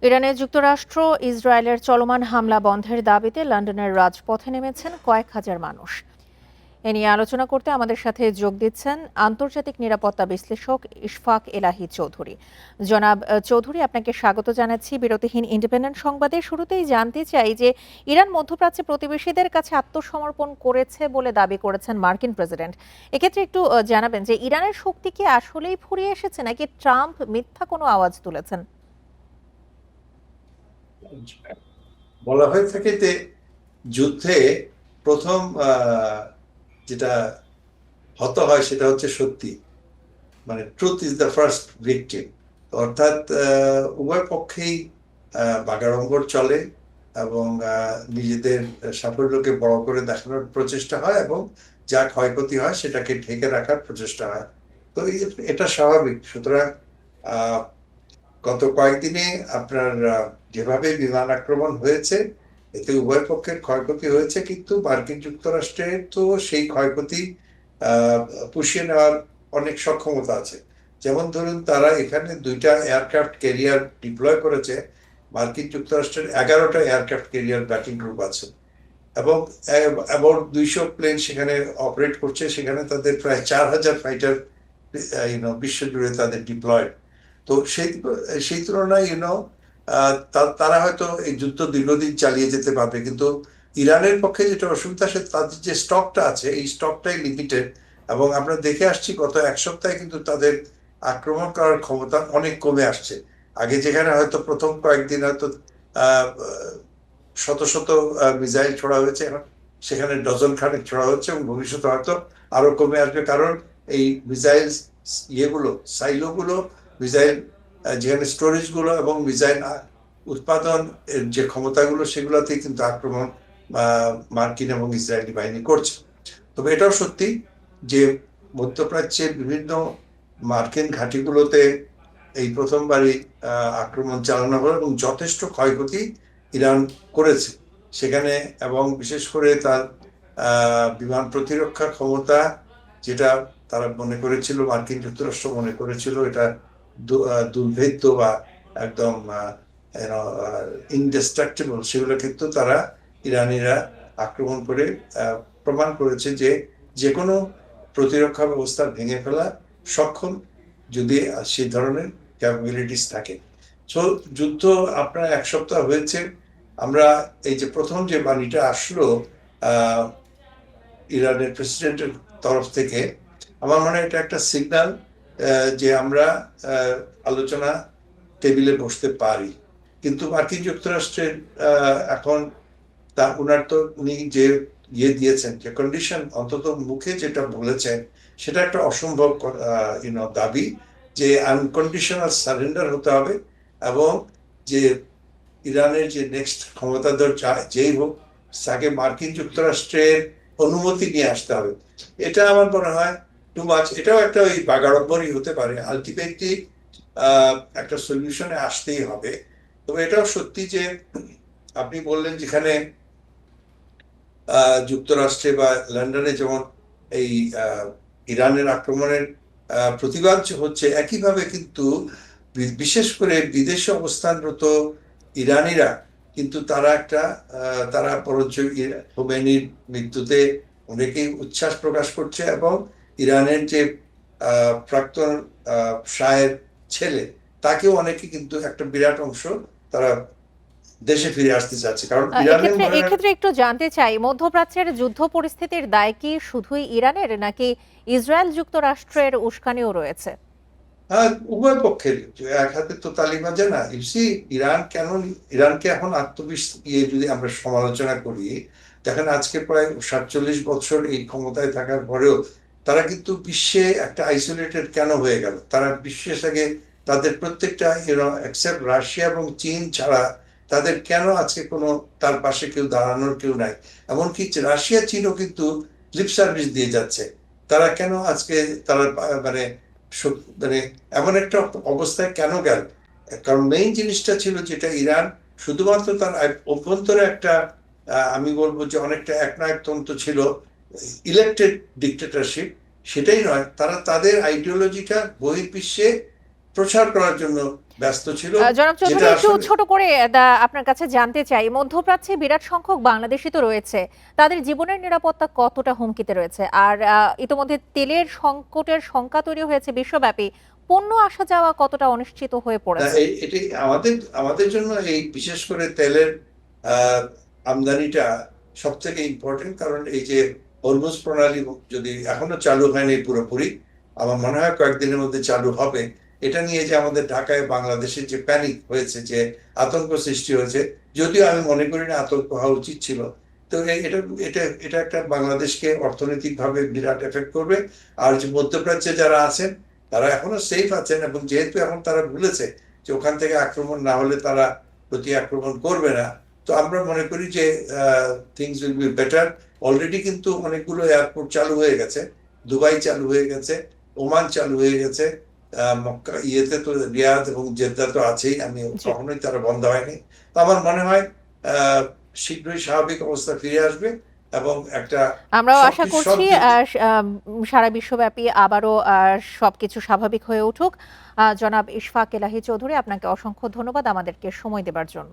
ইরানে যুক্তরাষ্ট্র ইসরায়েলের চলমান হামলা বন্ধের দাবিতে লন্ডনের রাজপথে নেমেছেন কয়েক হাজার মানুষ। এ নিয়ে আলোচনা করতে আমাদের সাথে যোগ দিচ্ছেন আন্তর্জাতিক নিরাপত্তা বিশ্লেষক ইশফাক এলাহি চৌধুরী। জনাব চৌধুরী, আপনাকে স্বাগত জানাচ্ছি বিরতিহীন ইন্ডিপেন্ডেন্ট সংবাদে। শুরুতেই জানতে চাই যে ইরান মধ্যপ্রাচ্যে প্রতিবেশীদের কাছে আত্মসমর্পণ করেছে বলে দাবি করেছেন মার্কিন প্রেসিডেন্ট। এক্ষেত্রে একটু জানাবেন যে ইরানের শক্তি কি আসলেই ফুরিয়ে এসেছে নাকি ট্রাম্প মিথ্যা কোনো আওয়াজ তুলেছেন? বলা হয়ে থাকে যে যুদ্ধে প্রথম যেটা হত হয় সেটা হচ্ছে সত্যি, মানে truth is the first victim. অর্থাৎ উভয় পক্ষেই বাগাড়ম্বর চলে এবং নিজেদের সাফল্যকে বড় করে দেখানোর প্রচেষ্টা হয় এবং যা ক্ষয়ক্ষতি হয় সেটাকে ঢেকে রাখার প্রচেষ্টা হয়। তো এটা স্বাভাবিক। সুতরাং গত কয়েকদিনে আপনার যেভাবে বিমান আক্রমণ হয়েছে এতে উভয় পক্ষের ক্ষয়ক্ষতি হয়েছে, কিন্তু মার্কিন যুক্তরাষ্ট্রের তো সেই ক্ষয়ক্ষতি পুষিয়ে নেওয়ার অনেক সক্ষমতা আছে। যেমন ধরুন, তারা এখানে 2টা এয়ারক্রাফট ক্যারিয়ার ডিপ্লয় করেছে। মার্কিন যুক্তরাষ্ট্রের 11টা এয়ারক্রাফট ক্যারিয়ার ব্যাটিং গ্রুপ আছে এবং অ্যাবাউট 200 প্লেন সেখানে অপারেট করছে। সেখানে তাদের প্রায় 4000 ফাইটার বিশ্বজুড়ে তাদের ডিপ্লয়েড। তো সেই তুলনায় তারা হয়তো এই যুদ্ধ দীর্ঘদিন চালিয়ে যেতে পারবে, কিন্তু ইরানের পক্ষে যেটা অসুবিধা, সে তাদের যে স্টকটা আছে এই স্টকটাই লিমিটেড। এবং আমরা দেখে আসছি গত এক সপ্তাহে কিন্তু তাদের আক্রমণ করার ক্ষমতা অনেক কমে আসছে। আগে যেখানে হয়তো প্রথম কয়েকদিন হয়তো শত শত মিসাইল ছোড়া হয়েছে, এখন সেখানে ডজন খানেক ছোড়া হচ্ছে এবং ভবিষ্যতে হয়তো আরো কমে আসবে। কারণ এই মিসাইল সাইলোগুলো, মিসাইল যেখানে স্টোরেজ গুলো এবং মিসাইল উৎপাদন যে ক্ষমতাগুলো সেগুলোতে কিন্তু আক্রমণ মার্কিন এবং ইসরায়েলি বাহিনী করছে। তবে এটাও সত্যি যে মধ্যপ্রাচ্যের বিভিন্ন মার্কিন ঘাঁটিগুলোতে এই প্রথমবারই আক্রমণ চালানো হলো এবং যথেষ্ট ক্ষয়ক্ষতি ইরান করেছে সেখানে। এবং বিশেষ করে তার বিমান প্রতিরক্ষা ক্ষমতা, যেটা তারা মনে করেছিল, মার্কিন যুক্তরাষ্ট্র মনে করেছিল এটা দুর্ভেদ্য বা একদম ইনডেস্ট্রাক্টেবল, সেগুলো কিন্তু তারা ইরানিরা আক্রমণ করে প্রমাণ করেছে যে যে কোনো প্রতিরক্ষা ব্যবস্থা ভেঙে ফেলা সক্ষম, যদি সেই ধরনের ক্যাপাবিলিটিস থাকে। সো যুদ্ধ আপনার এক সপ্তাহ হয়েছে। আমরা এই যে প্রথম যে বাণীটা আসলো ইরানের প্রেসিডেন্টের তরফ থেকে, আমার মনে হয় এটা একটা সিগন্যাল যে আমরা আলোচনা টেবিলে বসতে পারি। কিন্তু মার্কিন যুক্তরাষ্ট্রের এখন উনার তো উনি যে দিয়েছেন, যে কন্ডিশন, অন্তত মুখে যেটা বলেছেন সেটা একটা অসম্ভব দাবি, যে আনকন্ডিশনাল সারেন্ডার হতে হবে এবং যে ইরানের যে নেক্সট ক্ষমতাধর যেই হোক তাকে মার্কিন যুক্তরাষ্ট্রের অনুমতি নিয়ে আসতে হবে। এটা আমার মনে হয় টু মাচ। এটাও একটা ওই বাগাড়ম্বরই হতে পারে। আলটিমেটলি একটা সলিউশনে আসতেই হবে। তবে এটাও সত্যি যে আপনি বললেন যেখানে যুক্তরাষ্ট্রে বা লন্ডনে যেমন এই ইরানের আক্রমণের প্রতিবাদ হচ্ছে, একইভাবে কিন্তু বিশেষ করে বিদেশে অবস্থানরত ইরানিরা কিন্তু তারা বরঞ্চ খোমেনির মৃত্যুতে অনেকেই উচ্ছ্বাস প্রকাশ করছে এবং ইরানের যে প্রাক্তন শাহের ছেলে তাকেও অনেকে কিন্তু একটা বিরাট অংশ তারা দেশে ফিরে আসতে চাচ্ছে। কারণ ইরানের এক্ষেত্রে একটু জানতে চাই, মধ্যপ্রাচ্যের যুদ্ধ পরিস্থিতির দায় কি শুধুই ইরানের নাকি ইসরায়েল যুক্তরাষ্ট্রের উস্কানিও রয়েছে? উভয় পক্ষের। এক হাতে তো তালি বাজে না। ইরানকে এখন যদি আমরা সমালোচনা করি, দেখেন আজকে প্রায় 47 বছর এই ক্ষমতায় থাকার পরেও তারা কিন্তু বিশ্বে একটা আইসোলেটেড কেন হয়ে গেল? তারা বিশ্বের আগে তাদের প্রত্যেকটা এক্সেপ্ট রাশিয়া এবং চীন ছাড়া তাদের কেন আজকে কোনো তার পাশে কেউ দাঁড়ানোর কেউ নাই? এমনকি রাশিয়া চীনও কিন্তু লিপ সার্ভিস দিয়ে যাচ্ছে। তারা কেন আজকে তারা মানে মানে এমন একটা অবস্থায় কেন গেল? কারণ মেইন জিনিসটা ছিল যেটা ইরান শুধুমাত্র তার অভ্যন্তরে একটা আমি বলবো যে অনেকটা একনায়কতন্ত্র ছিল, ইলেকটেড ডিক্টেটরশিপ, সেটাই নয়, তারা তাদের আইডিওলজিটা বহির্বিশ্বে প্রচার করার জন্য ব্যস্ত ছিল, জনাব চৌধুরী, যেটা একটু আসলে ছোট করে আপনার কাছে জানতে চাই, মধ্যপ্রাচ্যে বিরাট সংখ্যক বাংলাদেশি তো রয়েছে, তাদের জীবনের নিরাপত্তা কতটা হুমকিতে রয়েছে? আর ইতোমধ্যে তেলের সংকটের শঙ্কা তৈরি হয়েছে বিশ্বব্যাপী, পণ্য আসা যাওয়া কতটা অনিশ্চিত হয়ে না, পড়েছে? এটি আমাদের আমাদের জন্য এই বিশেষ করে তেলের আহ, আমদানিটা সব থেকে ইম্পর্টেন্ট, কারণ এই যে হরমুজ প্রণালী যদি এখনো চালু হয়নি পুরোপুরি, আমার মনে হয় কয়েকদিনের মধ্যে চালু হবে। এটা নিয়ে যে আমাদের ঢাকায় বাংলাদেশের যে প্যানিক হয়েছে, যে আতঙ্ক সৃষ্টি হয়েছে, যদিও আমি মনে করি না আতঙ্ক হওয়া উচিত ছিল। তো এটা এটা এটা একটা বাংলাদেশকে অর্থনৈতিকভাবে বিরাট এফেক্ট করবে। আর যে মধ্যপ্রাচ্যে যারা আছেন তারা এখনো সেফ আছেন, এবং যেহেতু এখন তারা ভুলেছে যে ওখান থেকে আক্রমণ না হলে তারা প্রতি আক্রমণ করবে না, তো আমরা মনে করি যে things will be better. Already কিন্তু অনেকগুলো এয়ারপোর্ট চালু হয়ে গেছে, দুবাই চালু হয়ে গেছে, ওমান চালু হয়ে গেছে, মক্কা ইয়েতে তো রিয়াদ এবং জেদ্দা তো আছেই, আমি জি, কখনোই তারা বন্ধ হয়নি। তো আমার মনে হয় শীঘ্রই স্বাভাবিক অবস্থা ফিরে আসবে, এবং একটা আমরাও আশা সবকিছু সব করছি দিক সারা বিশ্বব্যাপী আবারও সবকিছু স্বাভাবিক হয়ে উঠুক। জনাব ইশফাক এলাহি চৌধুরী, আপনাকে অসংখ্য ধন্যবাদ আমাদেরকে সময় দেবার জন্য।